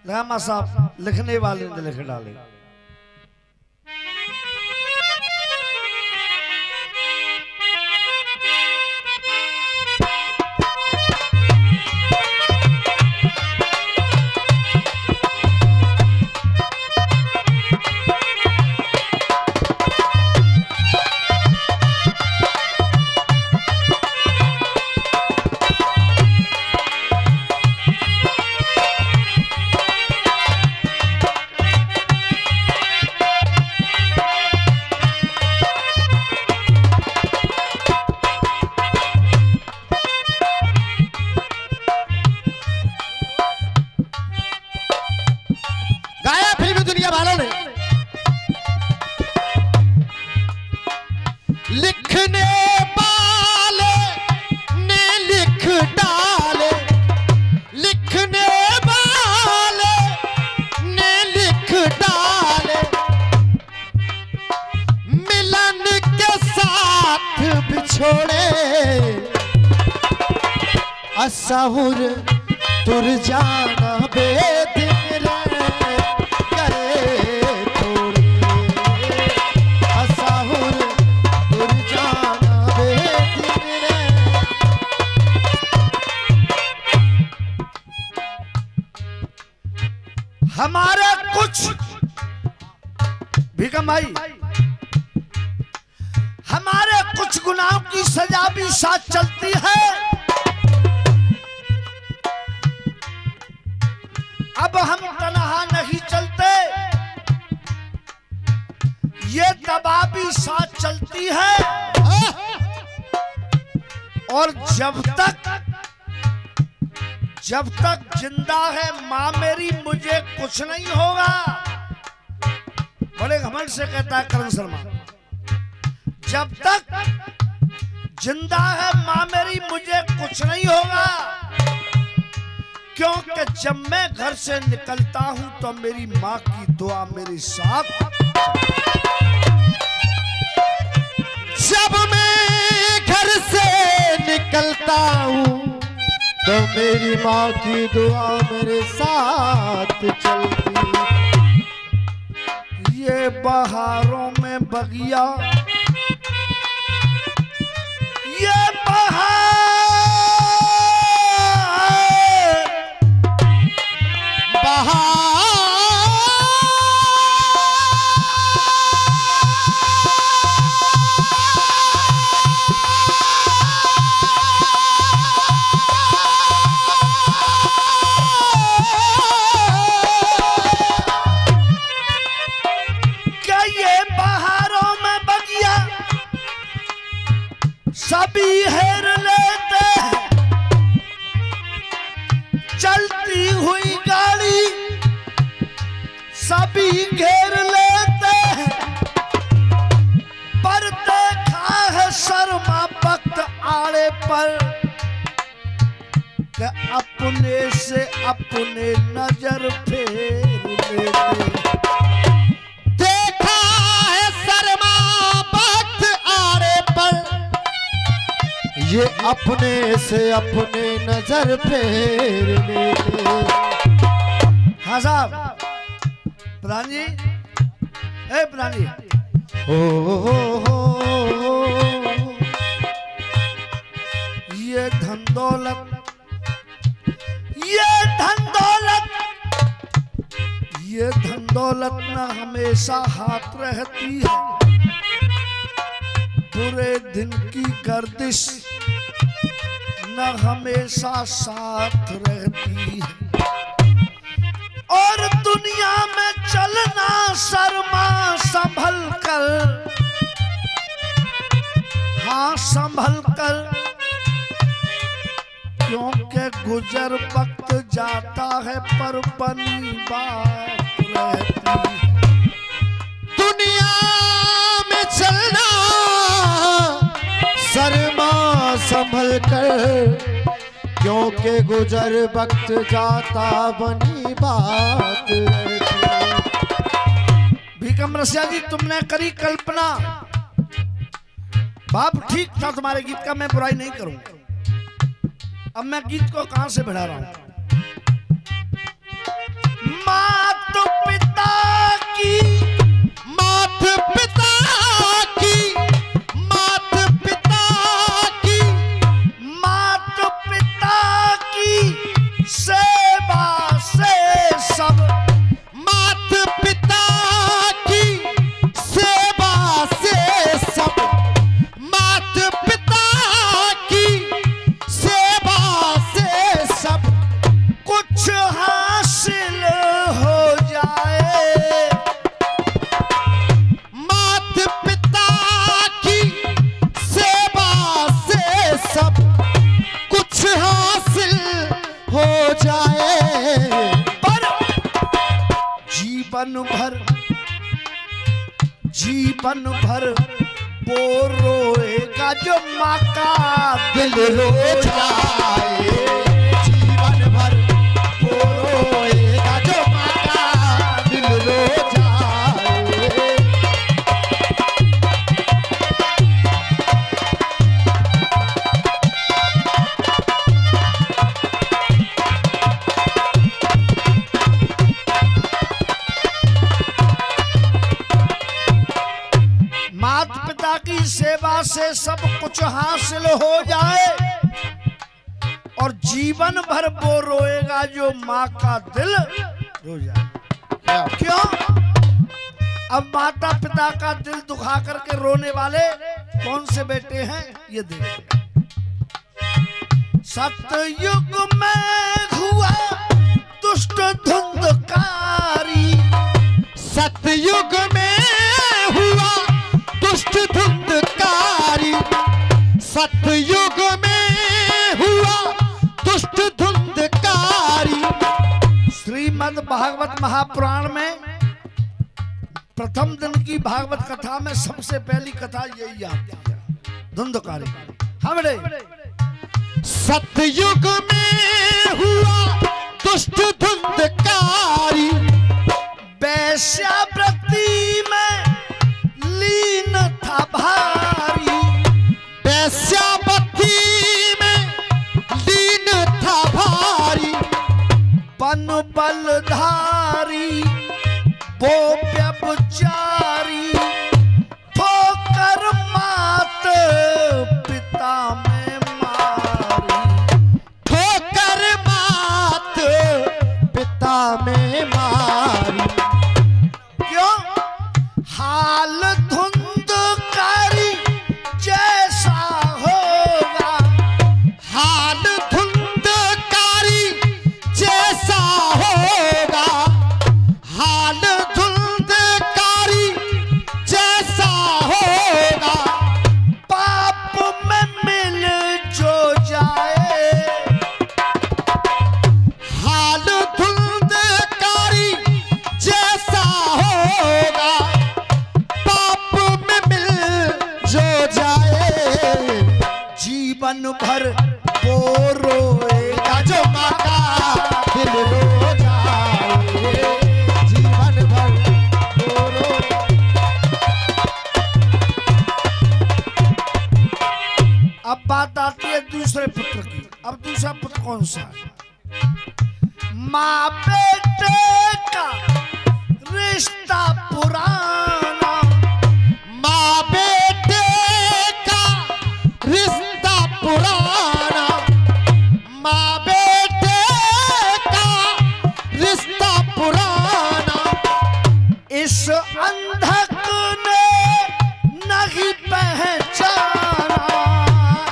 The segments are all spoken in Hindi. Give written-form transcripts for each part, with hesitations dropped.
रामा साहब लिखने वाले ने लिख डाले। लिखने वाले ने लिख डाले, लिखने वाले ने लिख डाले, मिलन के साथ बिछोड़े असहुर तुर जाना बेदिन हमारे कुछ भीकम भाई, हमारे कुछ गुनाहों की सजा भी साथ चलती है। अब हम तन्हा नहीं चलते, ये दबा भी साथ चलती है। और जब तक जिंदा है माँ मेरी मुझे कुछ नहीं होगा। बड़े घमंड से कहता है करण शर्मा, जब तक जिंदा है माँ मेरी मुझे कुछ नहीं होगा। क्योंकि जब मैं घर से निकलता हूं तो मेरी माँ की दुआ मेरे साथ। जब मैं घर से निकलता हूं तो मेरी माँ की दुआ मेरे साथ चलती। ये बहारों में बगिया, ये बहार सभी हेर लेते, चलती हुई गाड़ी सभी घेर लेते। पर देखा है शर्मा वक्त आड़े पर कि अपने से अपने नजर फेर लेते। देखा है शर्मा वक्त आड़े पर ये अपने से अपने नजर फेर लेते। हाँ साहब, प्रधान जी, ए प्रधान जी, ये धन दौलत, ये धन दौलत, ये धन दौलत न हमेशा हाथ रहती है। बुरे दिन की गर्दिश न हमेशा साथ रहती है। और दुनिया में चलना शर्मा संभल कर, हाँ संभल कर, क्योंकि गुजर वक्त जाता है पर बनी बात रहती है। दुनिया में चलना शर्मा संभल कर, क्योंकि गुजर वक्त जाता बनी बात रहती। भीकम रसिया जी, तुमने करी कल्पना, बाप ठीक था तुम्हारे गीत का, मैं बुराई नहीं करूंगा। अब मैं गीत को कहां से बढ़ा रहा हूं। जीवन भर वो रोएगा जो माँ का दिल रो जाए, जीवन भर वो रोएगा जो माँ का दिल रो जाए। माता पिता की सेवा से सब कुछ हासिल हो जाए और जीवन भर वो रोएगा जो माँ का दिल रो जाए। क्यों? अब माता पिता का दिल दुखा करके रोने वाले कौन से बेटे हैं ये देखिए। सतयुग में हुआ दुष्ट धुंधकारी, सतयुग में हुआ दुष्ट धुंधकारी, सतयुग में हुआ दुष्ट धुंधकारी। श्रीमद् भागवत महापुराण में प्रथम दिन की भागवत कथा में सबसे पहली कथा यही आती है, धुंधकारी। हमरे सतयुग में हुआ दुष्ट धुंधकारी, वैश्यावृत्ति में लीन था भारी, वैश्यावृत्ति में लीन था भारी। पन बलधारी वो व्यभिचारी, ठोकर मात पिता में मारी, ठोकर मात पिता में मारी। क्यों? हाल धुंधकारी जैसा होगा, हाल धुंधकारी जैसा होगा, हाल धुंधकारी जैसा होगा। पाप में मिल जो जाए, हाल धुंधकारी जैसा होगा, पाप में मिल जो जाए। जीवन भर वो रोएगा जो माँ का दिल रो जाए, जीवन भर वो रो। अब बात आती है दूसरे पुत्र की। अब दूसरा पुत्र कौन सा है? माँ बेटे का रिश्ता पुराना, माँ बेटे का रिश्ता पुराना, माँ बेटे का रिश्ता पुराना। इस अंधक ने नहीं पहचाना,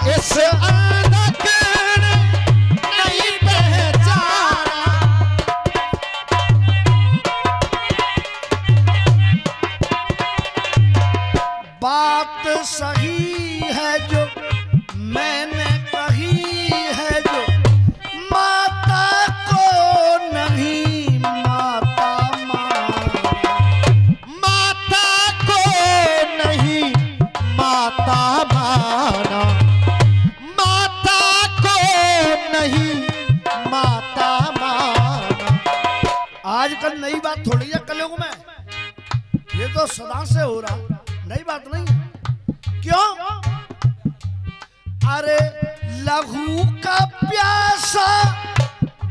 इस अंधक ने नहीं पहचाना। बात सही है जो मैंने कही है, जो माता को नहीं माता माना, माता को नहीं माता माना, माता को नहीं माता माना। आजकल नई बात थोड़ी है कलयुग में, ये तो सदा से हो रहा, नई बात नहीं है। क्यों? अरे लहू का प्यासा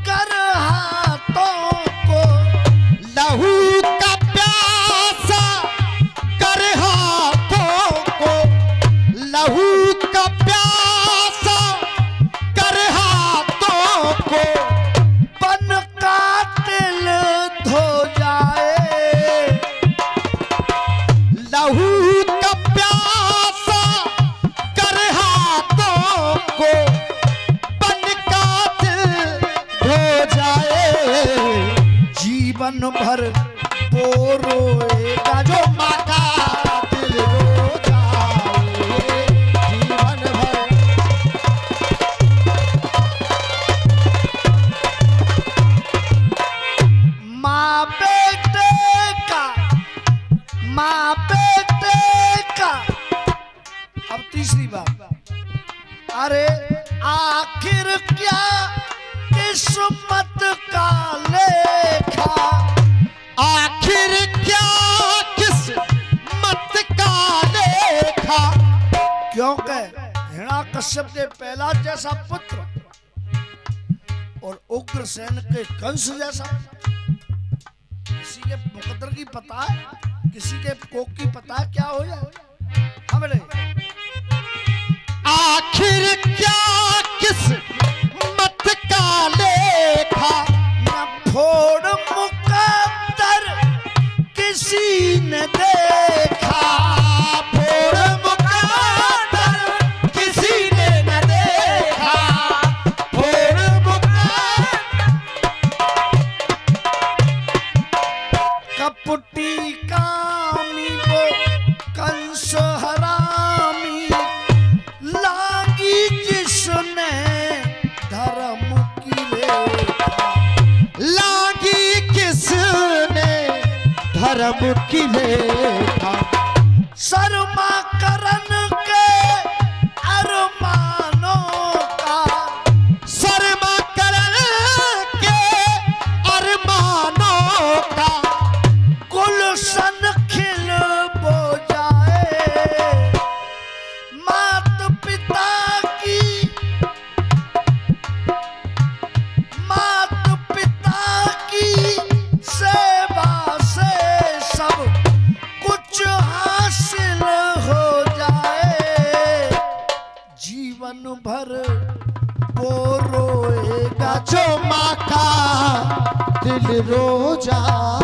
कर हाथों को, लहू का प्यासा कर हाथों को, लहू का प्यासा कर हाथों को। पन का तिल धो जाए, लहू का प्यासा कर हाथों को, पन का दिल धो जाए। जीवन भर वो रोएगा जो माँ का दिल रो जाए, जीवन भर। माँ बेटे माँ बेटे का। अब तीसरी बात, अरे आखिर क्या किस्मत का लेखा, आखिर क्या किस्मत का लेखा। क्योंकि हिरण्याकश्यप के पहला जैसा पुत्र और उग्रसेन के कंस जैसा, किसी के मुकद्दर की पता है, किसी के कोक की पता है क्या हो जाए। हमने आखिर क्या किस्मत का लेखा, न फोड़ मुकद्दर किसी ने देखा, फोड़ मुकद्दर किसी ने न देखा, फोड़ मुकद्दर। कपटी कामी वो कंस हरामी, लागी जिसने धर्म की रेखा, लागी किसने धर्म की लेखा, शर्मा करन के अरमानों का, शर्मा करन के अरमानों का, गुलशन खिल बो जाए, मात पिता की, मात पिता की सेवा से सब कुछ हासिल हो जाए, जीवन भर वो रोएगा जो माँ का दिल रो जाए।